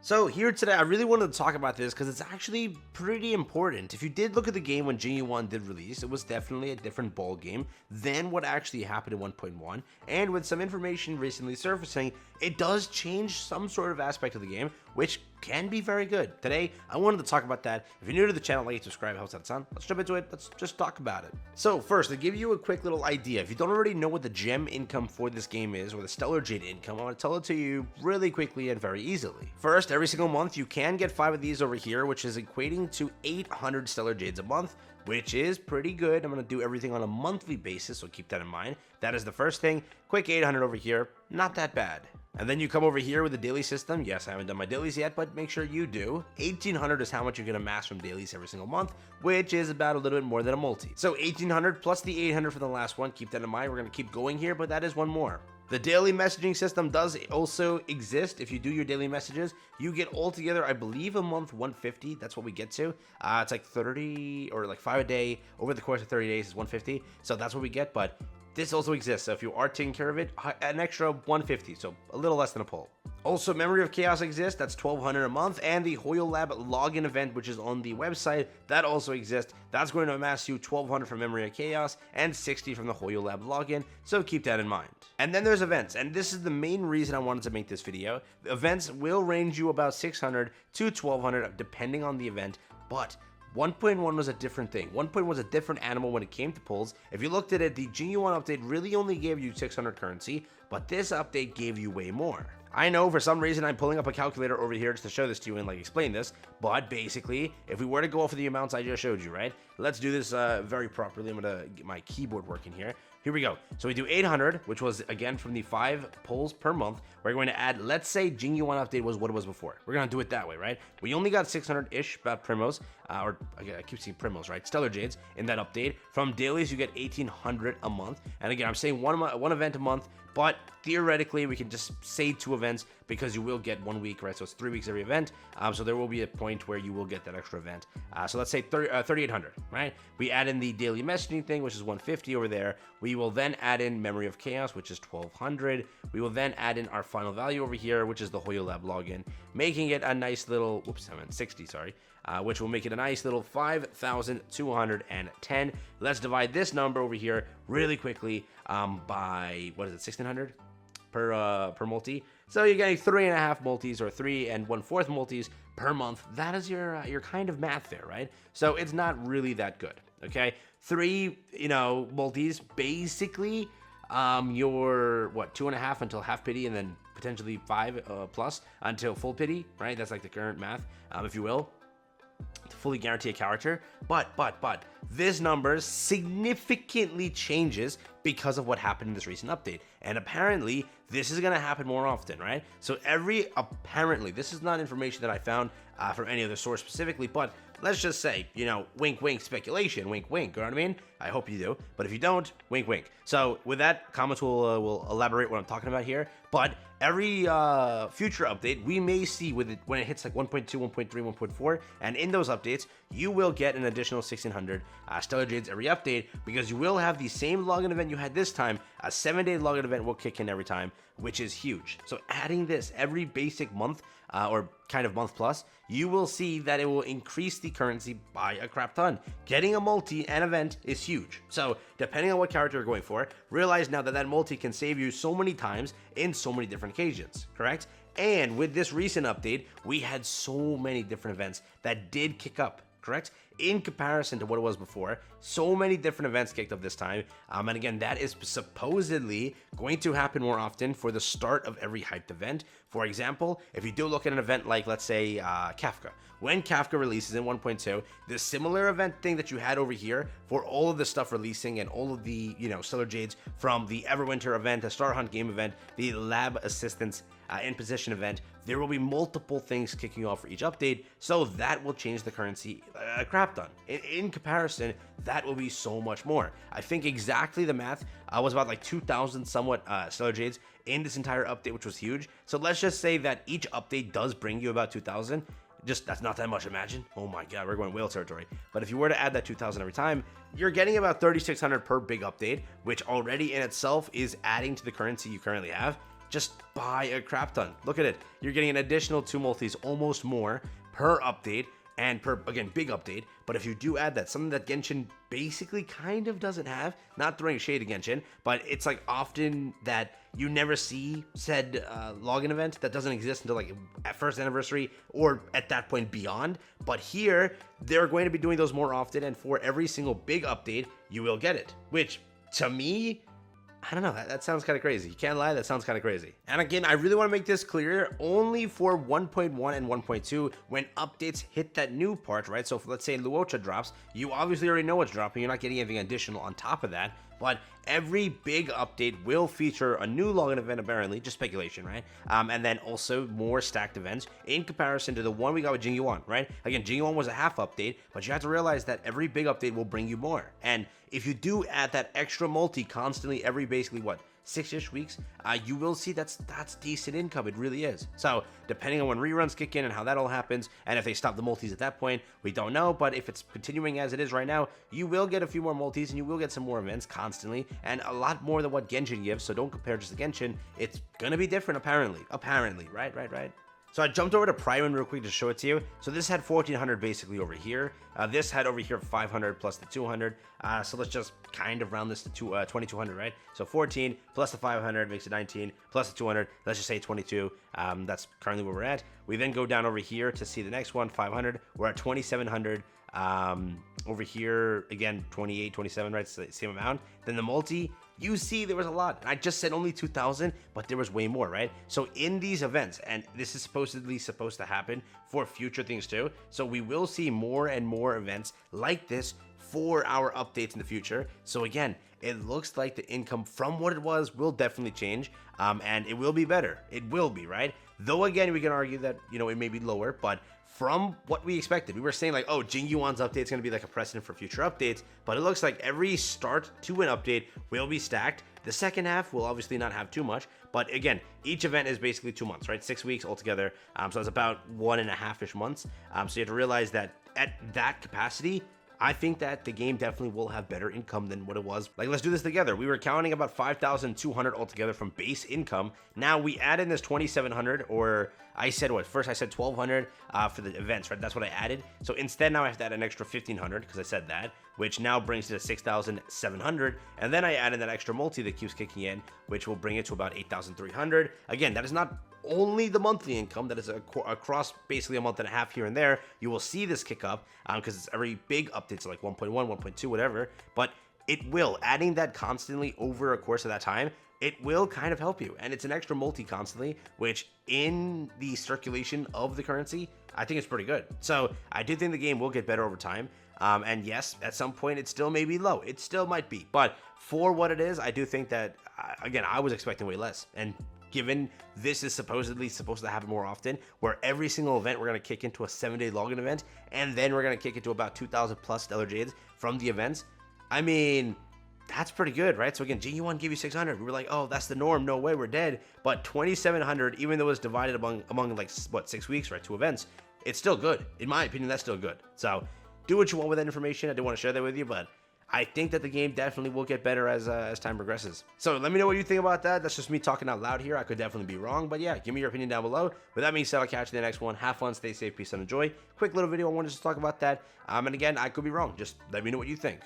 So here today, I really wanted to talk about this because it's actually pretty important. If you did look at the game when GE1 did release, it was definitely a different ball game than what actually happened in 1.1. And with some information recently surfacing, it does change some sort of aspect of the game, which can be very good. Today, I wanted to talk about that. If you're new to the channel, like, subscribe, how's that sound? Let's jump into it. Let's just talk about it. So first, to give you a quick little idea, if you don't already know what the gem income for this game is, or the stellar jade income, I want to tell it to you really quickly and very easily. First, every single month, you can get 5 of these over here, which is equating to 800 stellar jades a month, which is pretty good. I'm going to do everything on a monthly basis, so keep that in mind. That is the first thing. Quick 800 over here, not that bad. And then you come over here with the daily system. Yes, I haven't done my dailies yet, but make sure you do. 1800 is how much you're going to amass from dailies every single month, which is about a little bit more than a multi. So 1800 plus the 800 for the last one. Keep that in mind. We're going to keep going here, but that is one more. The daily messaging system does also exist. If you do your daily messages, you get altogether, I believe, a month 150. That's what we get to. It's like 30 or like 5 a day over the course of 30 days is 150. So that's what we get, but this also exists. So if you are taking care of it, an extra 150, so a little less than a pull. Also, Memory of Chaos exists. That's 1200 a month, and the Hoyo Lab login event, which is on the website, that also exists. That's going to amass you 1200 from Memory of Chaos and 60 from the Hoyo Lab login, so keep that in mind. And then there's events, and this is the main reason I wanted to make this video. Events will range you about 600 to 1200 depending on the event, but 1.1 was a different thing. 1.1 was a different animal when it came to pulls. If you looked at it, the GU1 update really only gave you 600 currency, but this update gave you way more. I know for some reason I'm pulling up a calculator over here just to show this to you and like explain this, but basically, if we were to go off of the amounts I just showed you, right? Let's do this very properly. I'm gonna get my keyboard working here. Here we go. So we do 800, which was again from the 5 pulls per month. We're going to add, let's say GU1 update was what it was before. We're gonna do it that way, right? We only got 600-ish about primos, or I keep saying primos, right? Stellar jades in that update. From dailies, you get 1800 a month. And again, I'm saying one event a month, but theoretically, we can just say 2 events because you will get 1 week, right? So it's 3 weeks every event. So there will be a point where you will get that extra event. So let's say 3800, right? We add in the daily messaging thing, which is 150 over there. We will then add in Memory of Chaos, which is 1200. We will then add in our final value over here, which is the Hoyo Lab login, making it a nice little, whoops, I meant 60, sorry. Which will make it a nice little 5,210. Let's divide this number over here really quickly by, what is it, 1,600 per multi. So you're getting 3.5 multis or 3 1/4 multis per month. That is your kind of math there, right? So it's not really that good, okay? 3, multis, basically, your, 2.5 until half pity, and then potentially 5 plus until full pity, right? That's like the current math, if you will, to fully guarantee a character. But this number significantly changes because of what happened in this recent update, and apparently this is going to happen more often, right? So apparently, this is not information that I found from any other source specifically, but let's just say, wink wink, speculation, wink wink, you know what I mean? I hope you do, but if you don't, wink wink. So with that, comments will elaborate what I'm talking about here, but every future update, we may see with it when it hits like 1.2, 1.3, 1.4, and in those updates, you will get an additional 1,600 Stellar Jades every update, because you will have the same login event you had this time. A 7-day login event will kick in every time, which is huge. So adding this every basic month, or kind of month plus, you will see that it will increase the currency by a crap ton. Getting a multi and event is huge. So depending on what character you're going for, realize now that that multi can save you so many times in so many different occasions, correct? And with this recent update, we had so many different events that did kick up, correct? In comparison to what it was before, so many different events kicked up this time. And again, that is supposedly going to happen more often for the start of every hyped event. For example, if you do look at an event like, let's say, Kafka. When Kafka releases in 1.2, the similar event thing that you had over here for all of the stuff releasing and all of the, Stellar Jades from the Everwinter event, the Star Hunt game event, the Lab Assistance in Position event, there will be multiple things kicking off for each update, so that will change the currency a crap ton. In comparison, that will be so much more. I think exactly the math was about like 2,000 somewhat Stellar Jades in this entire update, which was huge. So let's just say that each update does bring you about 2,000. Just, that's not that much, imagine. Oh my god, we're going whale territory. But if you were to add that 2,000 every time, you're getting about 3,600 per big update, which already in itself is adding to the currency you currently have. just buy a crap ton. Look at it. You're getting an additional 2 multis, almost more per update. And per, again, big update, but if you do add that, something that Genshin basically kind of doesn't have, not throwing shade at Genshin, but it's like often that you never see said login event that doesn't exist until like at first anniversary or at that point beyond. But here, they're going to be doing those more often, and for every single big update, you will get it, which to me, I don't know, that sounds kind of crazy. You can't lie, that sounds kind of crazy. And again, I really want to make this clear, only for 1.1 and 1.2 when updates hit that new part, right? So if, let's say Luocha drops, you obviously already know what's dropping, you're not getting anything additional on top of that, but every big update will feature a new login event, apparently, just speculation, right? And then also more stacked events in comparison to the one we got with Jingyu 1, right? Again, Jingyu 1 was a half update, but you have to realize that every big update will bring you more. And if you do add that extra multi constantly every basically, what, 6-ish weeks, you will see that's decent income. It really is. So depending on when reruns kick in and how that all happens, and if they stop the multis at that point, we don't know. But if it's continuing as it is right now, you will get a few more multis and you will get some more events constantly, and a lot more than what Genshin gives. So don't compare just to Genshin. It's gonna be different, apparently, right. So I jumped over to Primen real quick to show it to you. So this had 1400 basically over here. This had over here 500 plus the 200. So let's just kind of round this to 2200, right? So 14 plus the 500 makes it 19 plus the 200. Let's just say 22. That's currently where we're at. We then go down over here to see the next one, 500. We're at 2700. Over here again, 28, 27, right? So same amount. Then the multi. You see there was a lot. I just said only 2,000, but there was way more, right? So in these events, and this is supposedly supposed to happen for future things too, so we will see more and more events like this for our updates in the future. So again, it looks like the income from what it was will definitely change, and it will be better. It will be, right? Though again, we can argue that, you know, it may be lower, but from what we expected, we were saying like, oh, Jingyu 1's update is going to be like a precedent for future updates, but it looks like every start to an update will be stacked. The second half will obviously not have too much, but again, each event is basically 2 months, right? 6 weeks altogether, so it's about 1.5-ish months. So you have to realize that at that capacity, I think that the game definitely will have better income than what it was. Like, let's do this together. We were counting about 5,200 altogether from base income. Now we add in this 2,700, or I said what? First I said 1,200 for the events, right? That's what I added. So instead now I have to add an extra 1,500 because I said that, which now brings it to 6,700. And then I added that extra multi that keeps kicking in, which will bring it to about 8,300. Again, that is not only the monthly income, that is across basically a month and a half here and there. You will see this kick up because it's every big update, so like 1.1, 1.2, whatever. But it will, adding that constantly over a course of that time, it will kind of help you. And it's an extra multi constantly, which in the circulation of the currency, I think it's pretty good. So I do think the game will get better over time. And yes, at some point it still may be low. It still might be. But for what it is, I do think that, again, I was expecting way less. And given this is supposedly supposed to happen more often, where every single event we're going to kick into a 7-day login event, and then we're going to kick into about 2,000 plus Stellar Jades from the events, I mean, that's pretty good, right? So again, Jingyu 1 gave you 600. We were like, oh, that's the norm. No way, we're dead. But 2,700, even though it's divided among like, what, 6 weeks, right? 2 events, it's still good. In my opinion, that's still good. So do what you want with that information. I didn't want to share that with you, but I think that the game definitely will get better as time progresses. So let me know what you think about that. That's just me talking out loud here. I could definitely be wrong, but yeah, give me your opinion down below. With that being said, I'll catch you in the next one. Have fun, stay safe, peace, and enjoy. Quick little video. I wanted to talk about that. And again, I could be wrong. Just let me know what you think.